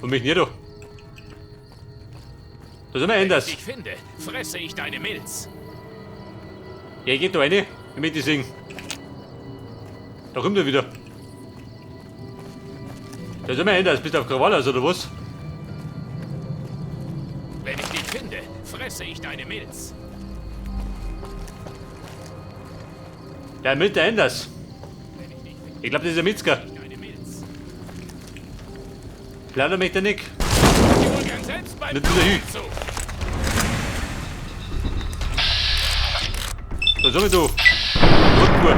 Und mich nicht, du. Da sind wir Wenn anders. ich dich finde, fresse ich deine Milz. Ja, geht da rein, damit ich singen. Da kommt er wieder. Da sind wir anders. Bist du auf Krawall aus, oder was? Wenn ich dich finde, fresse ich deine Milz. Der mit der Enders. Wenn ich dich finde, Ich glaube, das ist der Mitzger. deine Milz. Leider mich der Nick. Ich hol gern selbst beim Nicht wieder hin. zu. Da sind wir, du. Rotkur.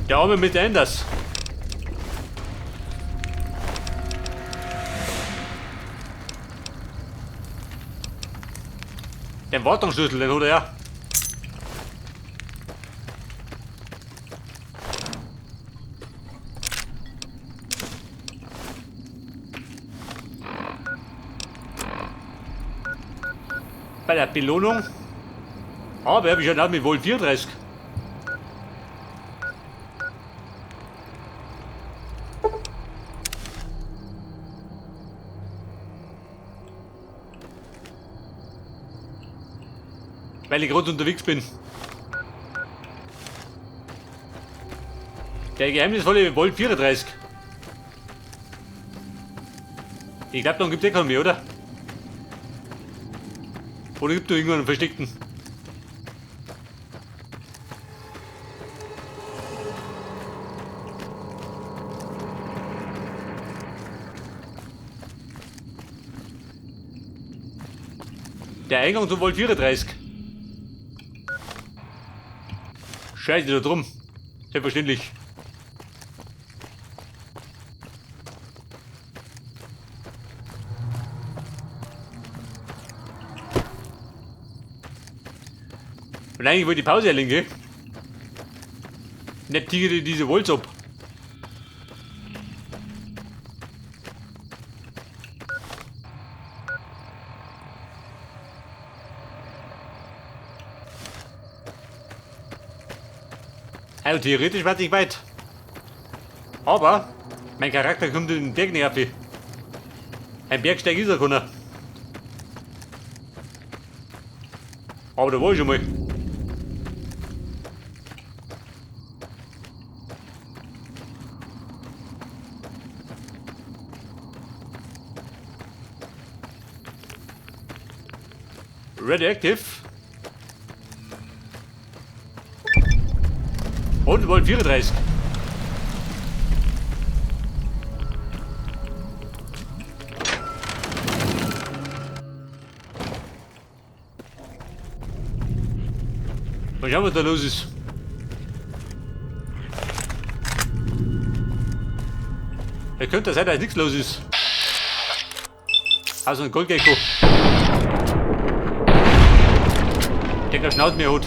Der Arme mit der Enders. Den Wartungsschlüssel, den hat er ja. Bei der Belohnung. Aber habe ich schon auch mit Volt 34. Weil ich gerade unterwegs bin. Der geheimnisvolle Volt 34. Ich glaube, dann gibt es keinen mehr, oder? Oder gibt es irgendwo einen versteckten? Der Eingang zum Volt 34. Scheiße, da drum. Selbstverständlich. Und eigentlich wollte ich Pause erlegen, gell? Nicht tigere diese Volts ab. Also theoretisch warte ich weit. Aber mein Charakter kommt in den Berg nicht auf. Ein Bergsteig ist er keiner. Aber da war ich schon mal. Radioactive. Und Volt 34. Mal schauen, was da los ist. Es könnte sein, dass nichts los ist. Also ein Goldgecko. Der keine Schnauze mehr hat.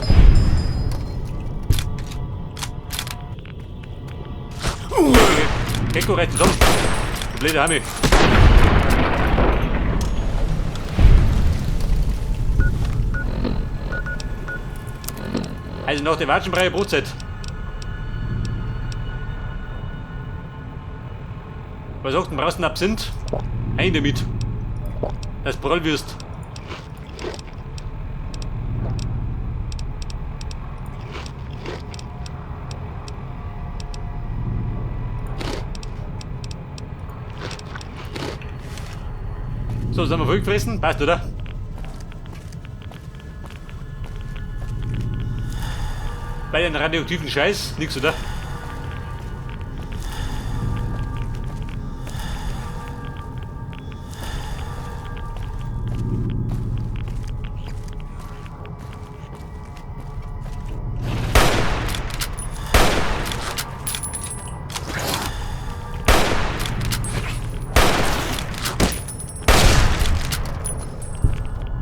Gecko reißt zusammen. Der blöde Hammi. Also nach der Watschenbreie Brotzeit. Was sagst du, brauchst du einen Absinth? Ein damit. Das prall wirst. So, sind wir vollgefressen? Passt, oder? Bei den radioaktiven Scheiß, nix, oder?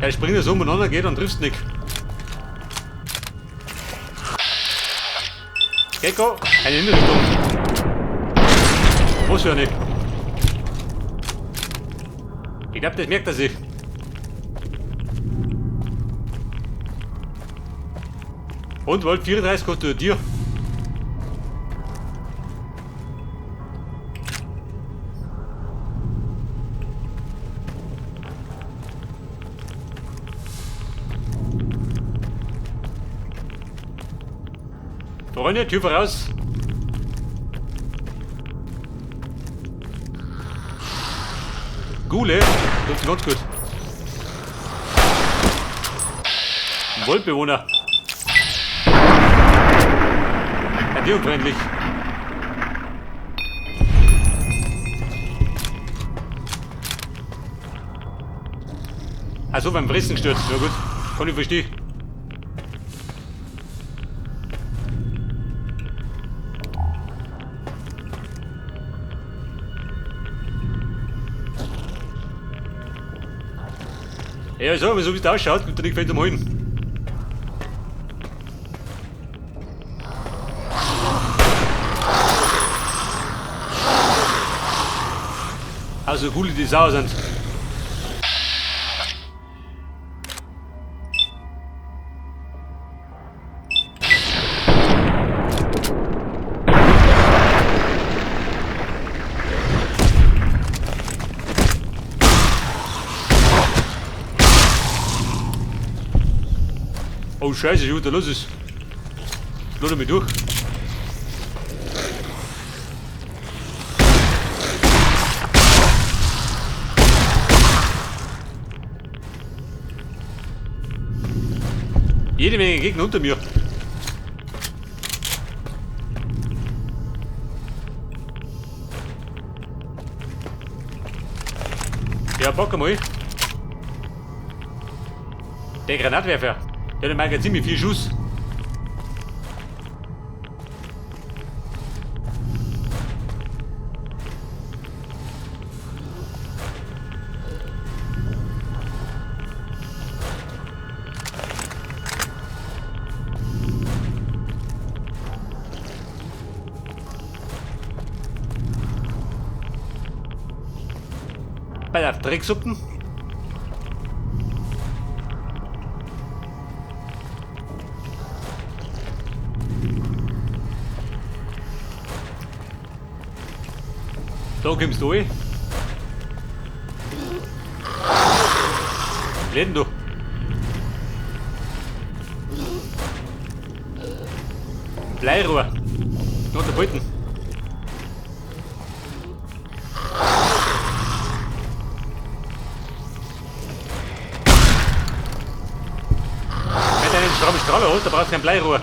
Der springt so umeinander, geht und triffst nicht. Gecko, eine Hinrichtung. Was für eine? Ich glaube, das merkt er sich. Und Volt 34 kostet dir. Freunde, Tür voraus. Gule, tut ganz gut. Ein Waldbewohner. Unfreundlich. Also beim Fressen gestürzt, ja gut, kann ich verstehen. Ja, so, aber so wie es ausschaut, kommt er nicht weiter mal hin. Also Gule, die sauer sind. Oh Scheiße, ich da los ist. Lade mich durch. Jede Menge Gegner unter mir. Ja, pack mal. Der Granatwerfer. Der hat ein Magazin mit 4 Schuss. Bei der Drecksuppen. Da kommst du rein. Leben du. Bleirohr. Noch der Bolten. Wenn du einen strammen Strahler hast, dann brauchst du kein Bleirohr.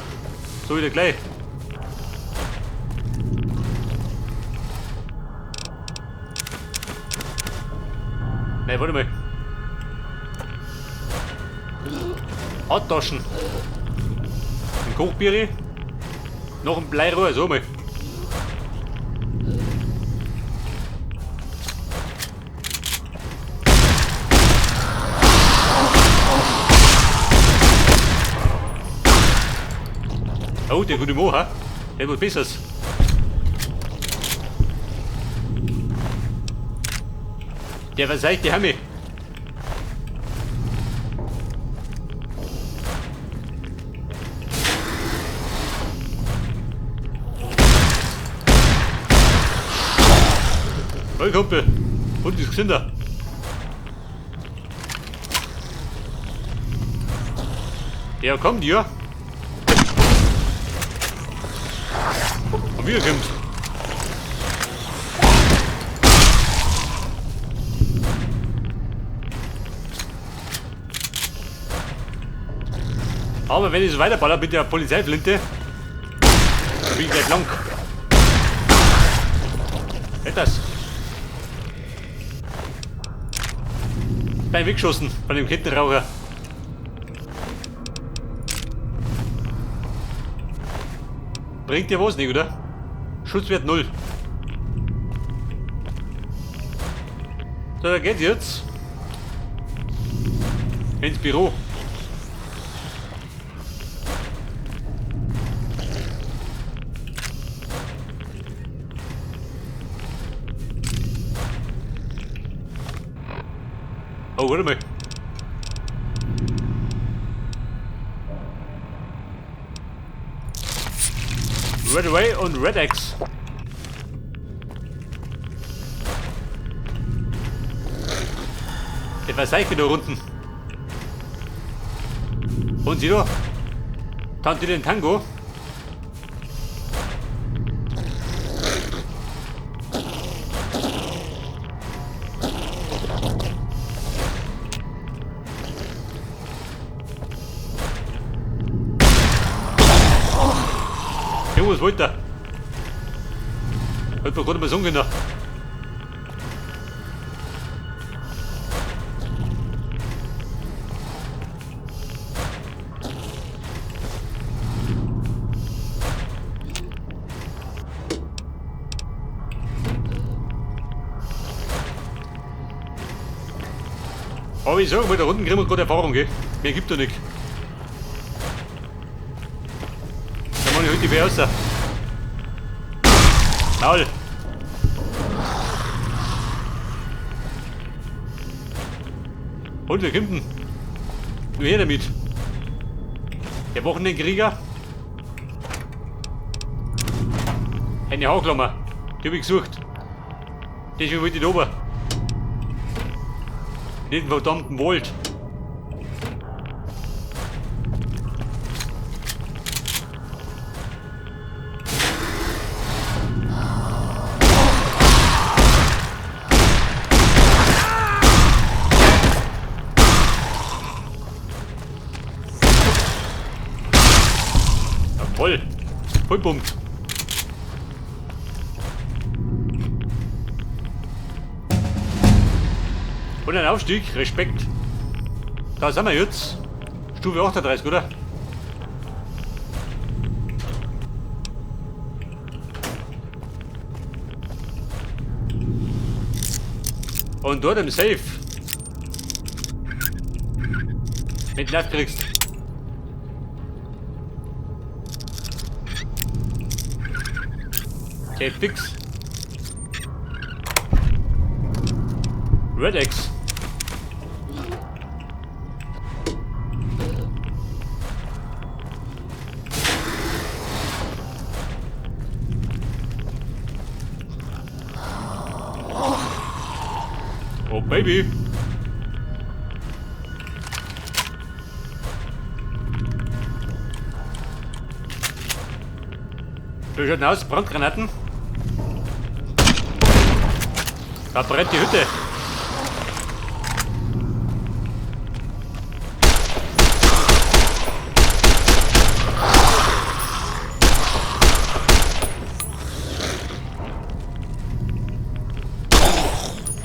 So wieder gleich. Nein, warte mal. Handtaschen. Ein Kochbier. Noch ein Bleirohr, so mal. Oh, der gute Mo, ha? Der wird Besseres. Der verseiht die Hamme. Hey Kumpel, und ist gesünder. Ja, kommt ja. Und wieder kommt. Aber wenn ich so weiterballer mit der Polizeiflinte, bin ich gleich lang. Etwas. Bein weggeschossen von dem Kettenraucher. Bringt dir was nicht, oder? Schutzwert 0. So, da geht's jetzt ins Büro. Oh, warte mal. Red Away und Red X. Etwas Seife da unten. Und sieh da. Tante den Tango. Ahnung, was wollte er? Hat mir gerade mal sagen können. Aber ich sag mal, da unten kriegen wir gerade Erfahrung, gell? Mehr gibt er nicht. Da mach ich heute die Wehr raus. Maul! Und wer kommt denn? Nur her damit. Der Wochenendkrieger. Eine Haarklammer. Die hab ich gesucht. Deswegen wollte ich da oben. In den verdammten Wald. Ja, voll. Vollpumpt. Und ein Aufstieg, Respekt. Da sind wir jetzt. Stufe 38, oder? Und dort im Safe. Mit Lauf kriegst. Safe fix. Red X. Oh Baby. Wie schaut denn aus? Brandgranaten? Da brennt die Hütte.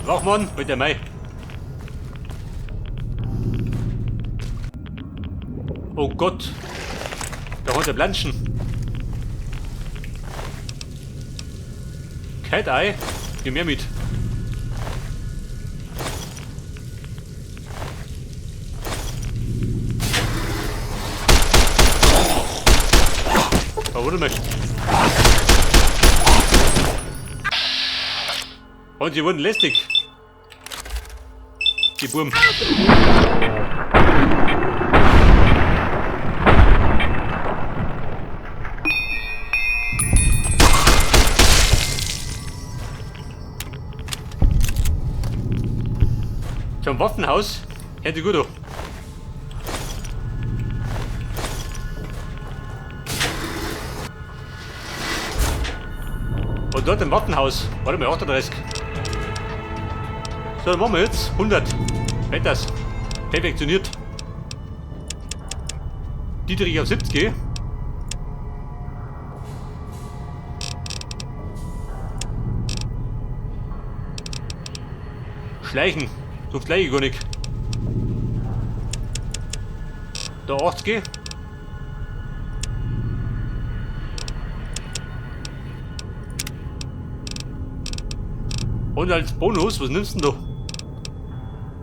Wachmann, bitte Mai. Oh Gott. Da hat er Blanschen. Kein Ei. Nimm mehr mit. Oh, warte mal. Und sie wurden lästig. Die Burm. Zum Waffenhaus. Hört sich gut an. Und dort im Waffenhaus. Warte mal, 38. So, dann machen wir jetzt 100. Wetters. Perfektioniert. Dietrich auf 70. Schleichen. So gleich gar nicht. Da 80. Und als Bonus, was nimmst du denn da?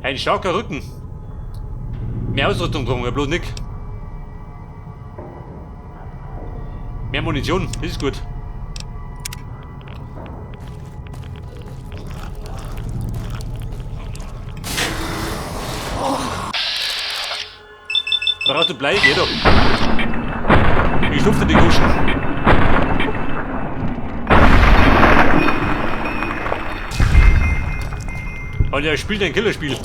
Ein starker Rücken. Mehr Ausrüstung brauchen wir bloß nicht. Mehr Munition, das ist gut. Brauchst du Blei? Geh doch. Ich schufte die Guschen. Und er spielt ein Killerspiel.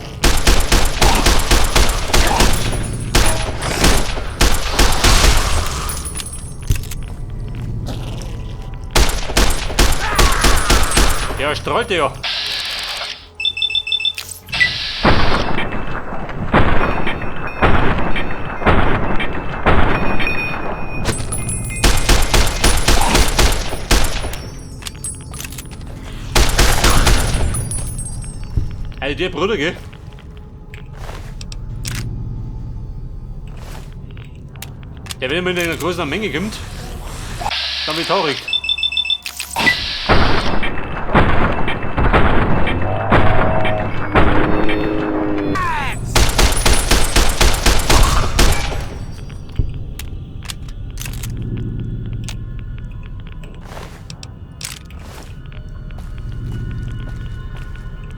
Ja, strahlt er ja. Also der Bruder, gell? Ja, wenn er mit einer großen Menge kommt, dann wird traurig.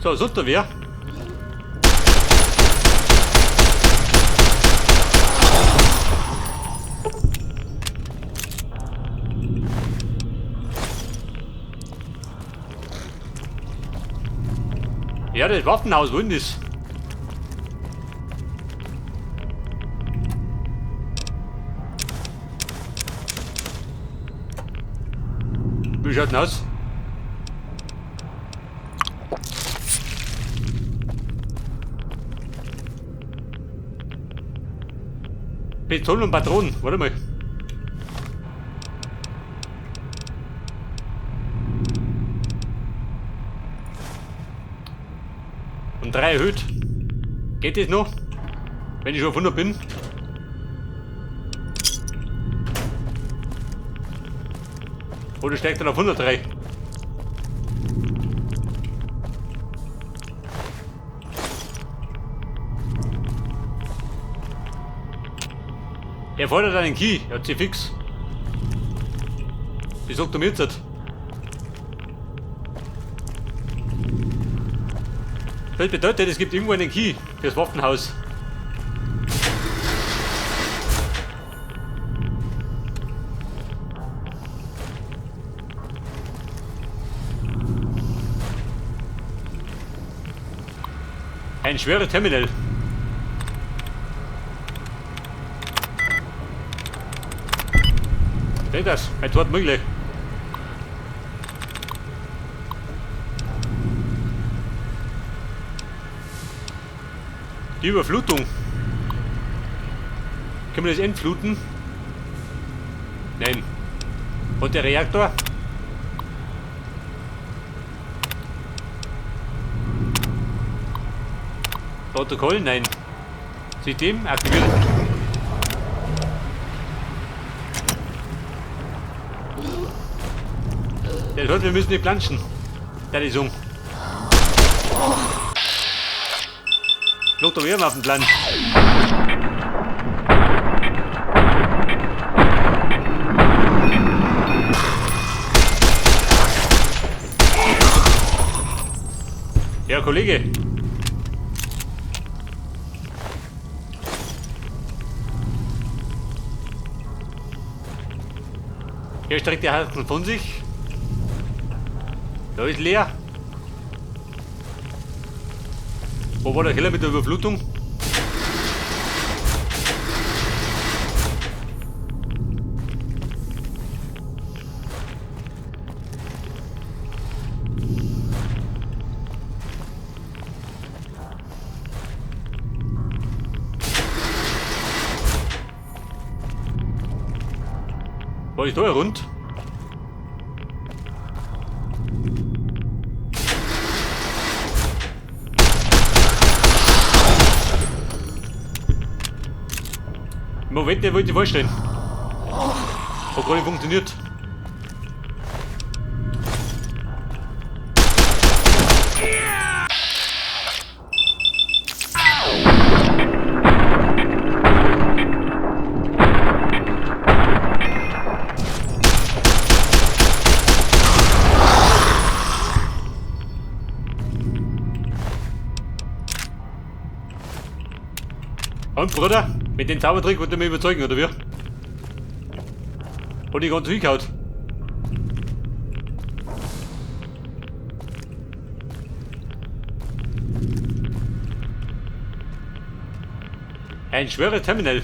So, sonst noch wer? Ja, das Waffenhaus, wo ist das? Wie schaut denn aus? Pistolen und Patronen, warte mal. Und 3 erhöht. Geht das noch? Wenn ich schon auf 100 bin? Oder steigt dann auf 103? Er fordert einen Key, er hat sie fix. Wie sagt er mir jetzt? Das bedeutet, es gibt irgendwo einen Key fürs Waffenhaus. Ein schwerer Terminal. Seht das? Ein Tor möglich. Die Überflutung. Können wir das entfluten? Nein. Und der Reaktor? Protokoll? Nein. System aktiviert. Der hört, wir müssen die planschen. Der ist um. Lothar, wir haben auf dem Plan. Ja, Kollege. Er streckt die Hand von sich. Da ist leer. Wo war der Keller mit der Überflutung? Wo ist da rund? Moment, der wollte ich vorstellen. Hat gar nicht funktioniert. Und Bruder, mit dem Zaubertrick wollt ihr mich überzeugen, oder wie? Hat die ganz hingehauen. Ein schwerer Terminal.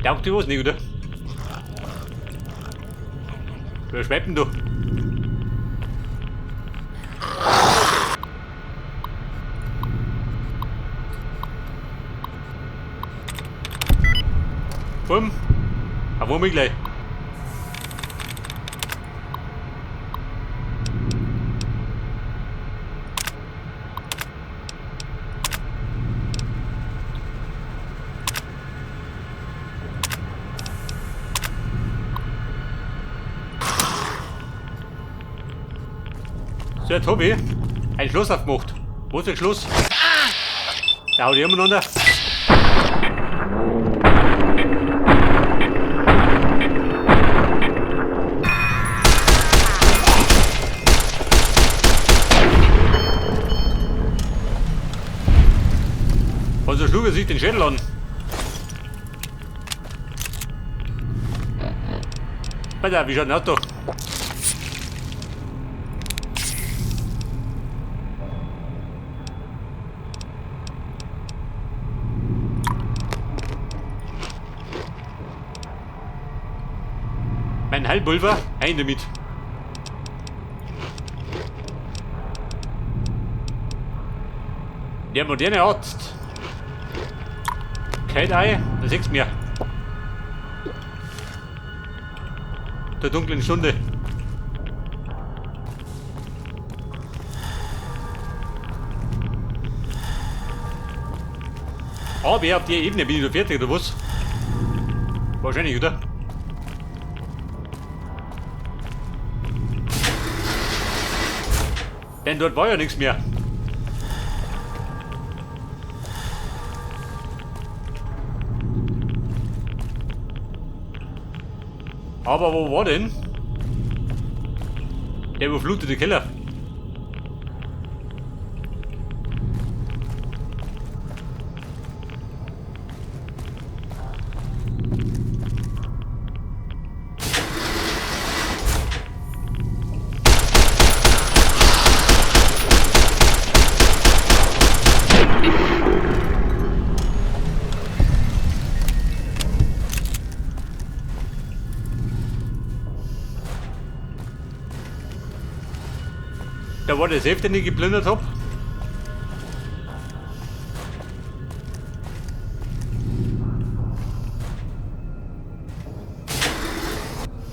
Taugt dir was nicht, oder? Wer schwebt denn da? Bumm. Auf mich gleich. Dort hab ich ein Schloss aufgemacht. Wo ist das Schloss? Da haut ich immer runter. Also schlug er sich den Schädel an. Alter, wie schaut denn das doch? Mein Heilpulver, rein damit. Der moderne Arzt. Kein Ei, da siehst du mir. Der dunklen Stunde. Aber auf der Ebene bin ich noch fertig, oder was? Wahrscheinlich, oder? Denn dort war ja nichts mehr. Aber wo war denn der überflutete Keller? Da war der Safe, den ich geplündert hab.